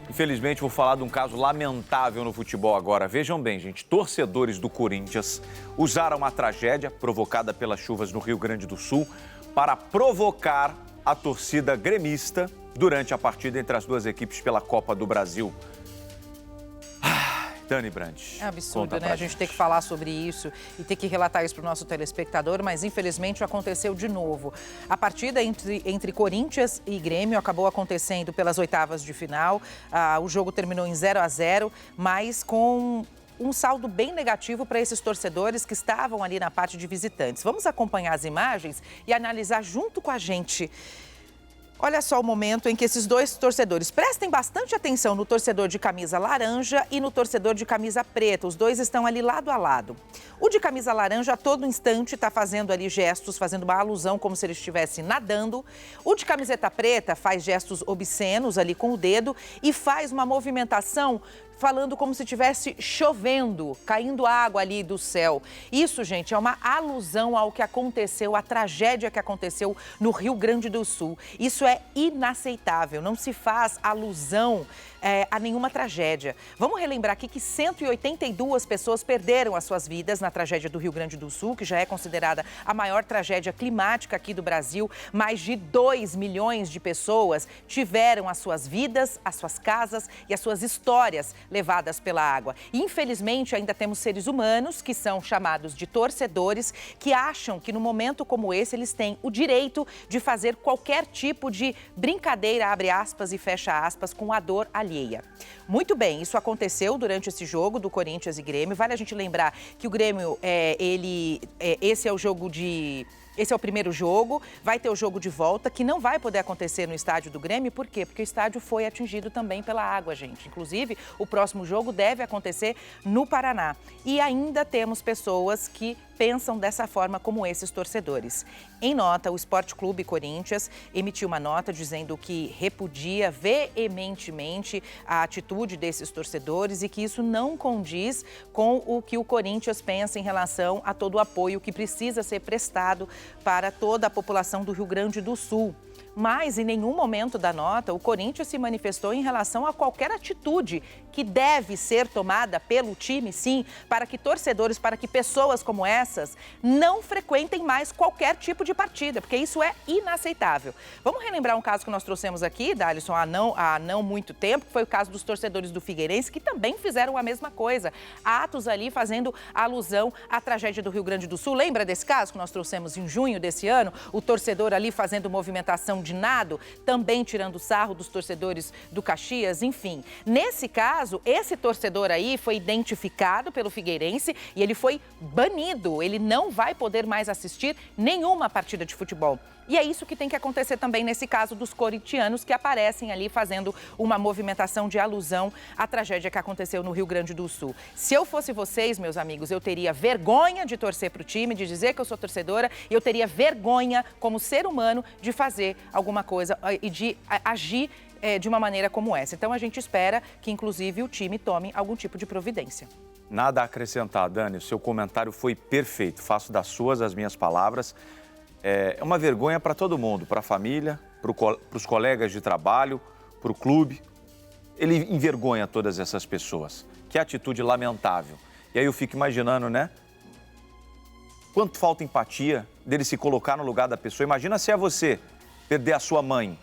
Infelizmente, vou falar de um caso lamentável no futebol agora. Vejam bem, gente, torcedores do Corinthians usaram a tragédia provocada pelas chuvas no Rio Grande do Sul para provocar a torcida gremista durante a partida entre as duas equipes pela Copa do Brasil. Dani Brandt. É absurdo, né? A gente ter que falar sobre isso e ter que relatar isso para o nosso telespectador, mas infelizmente aconteceu de novo. A partida entre Corinthians e Grêmio acabou acontecendo pelas oitavas de final. O jogo terminou em 0-0, mas com um saldo bem negativo para esses torcedores que estavam ali na parte de visitantes. Vamos acompanhar as imagens e analisar junto com a gente. Olha só o momento em que esses dois torcedores, prestem bastante atenção no torcedor de camisa laranja e no torcedor de camisa preta. Os dois estão ali lado a lado. O de camisa laranja a todo instante está fazendo ali gestos, fazendo uma alusão como se ele estivesse nadando. O de camiseta preta faz gestos obscenos ali com o dedo e faz uma movimentação falando como se estivesse chovendo, caindo água ali do céu. Isso, gente, é uma alusão ao que aconteceu, à tragédia que aconteceu no Rio Grande do Sul. Isso é inaceitável, não se faz alusão a nenhuma tragédia. Vamos relembrar aqui que 182 pessoas perderam as suas vidas na tragédia do Rio Grande do Sul, que já é considerada a maior tragédia climática aqui do Brasil. Mais de 2 milhões de pessoas tiveram as suas vidas, as suas casas e as suas histórias levadas pela água. Infelizmente, ainda temos seres humanos que são chamados de torcedores, que acham que no momento como esse eles têm o direito de fazer qualquer tipo de brincadeira, abre aspas e fecha aspas, com a dor alheia. Muito bem, isso aconteceu durante esse jogo do Corinthians e Grêmio. Vale a gente lembrar que o Grêmio, esse é o primeiro jogo, vai ter o jogo de volta, que não vai poder acontecer no estádio do Grêmio. Por quê? Porque o estádio foi atingido também pela água, gente. Inclusive, o próximo jogo deve acontecer no Paraná. E ainda temos pessoas que pensam dessa forma como esses torcedores. Em nota, o Sport Clube Corinthians emitiu uma nota dizendo que repudia veementemente a atitude desses torcedores e que isso não condiz com o que o Corinthians pensa em relação a todo o apoio que precisa ser prestado para toda a população do Rio Grande do Sul. Mas, em nenhum momento da nota, o Corinthians se manifestou em relação a qualquer atitude que deve ser tomada pelo time, sim, para que torcedores, para que pessoas como essas não frequentem mais qualquer tipo de partida, porque isso é inaceitável. Vamos relembrar um caso que nós trouxemos aqui, Dalisson, há não muito tempo, que foi o caso dos torcedores do Figueirense, que também fizeram a mesma coisa. Atos ali fazendo alusão à tragédia do Rio Grande do Sul. Lembra desse caso que nós trouxemos em junho desse ano? O torcedor ali fazendo movimentação de nado, também tirando sarro dos torcedores do Caxias, enfim. Nesse caso, esse torcedor aí foi identificado pelo Figueirense e ele foi banido. Ele não vai poder mais assistir nenhuma partida de futebol. E é isso que tem que acontecer também nesse caso dos corintianos que aparecem ali fazendo uma movimentação de alusão à tragédia que aconteceu no Rio Grande do Sul. Se eu fosse vocês, meus amigos, eu teria vergonha de torcer para o time, de dizer que eu sou torcedora, e eu teria vergonha, como ser humano, de fazer alguma coisa e de agir de uma maneira como essa. Então, a gente espera que, inclusive, o time tome algum tipo de providência. Nada a acrescentar, Dani. O seu comentário foi perfeito. Faço das suas as minhas palavras. É uma vergonha para todo mundo, para a família, para os colegas de trabalho, para o clube. Ele envergonha todas essas pessoas. Que atitude lamentável. E aí eu fico imaginando, né? Quanto falta empatia dele se colocar no lugar da pessoa. Imagina se é você perder a sua mãe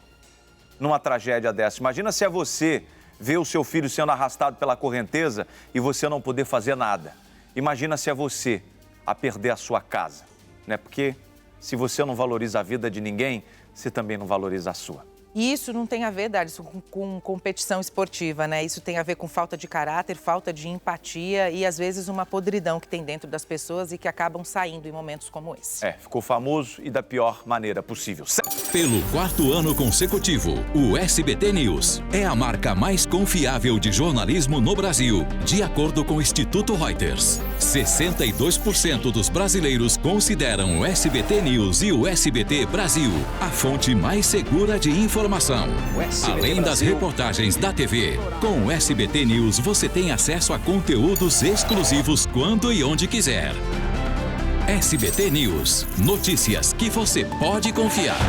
numa tragédia dessa. Imagina se é você ver o seu filho sendo arrastado pela correnteza e você não poder fazer nada. Imagina se é você a perder a sua casa, né? Porque se você não valoriza a vida de ninguém, você também não valoriza a sua. E isso não tem a ver, Dalisson, com competição esportiva, né? Isso tem a ver com falta de caráter, falta de empatia e, às vezes, uma podridão que tem dentro das pessoas e que acabam saindo em momentos como esse. Ficou famoso e da pior maneira possível. Pelo 4º ano consecutivo, o SBT News é a marca mais confiável de jornalismo no Brasil, de acordo com o Instituto Reuters. 62% dos brasileiros consideram o SBT News e o SBT Brasil a fonte mais segura de informação. Além das reportagens da TV, com o SBT News você tem acesso a conteúdos exclusivos quando e onde quiser. SBT News, notícias que você pode confiar.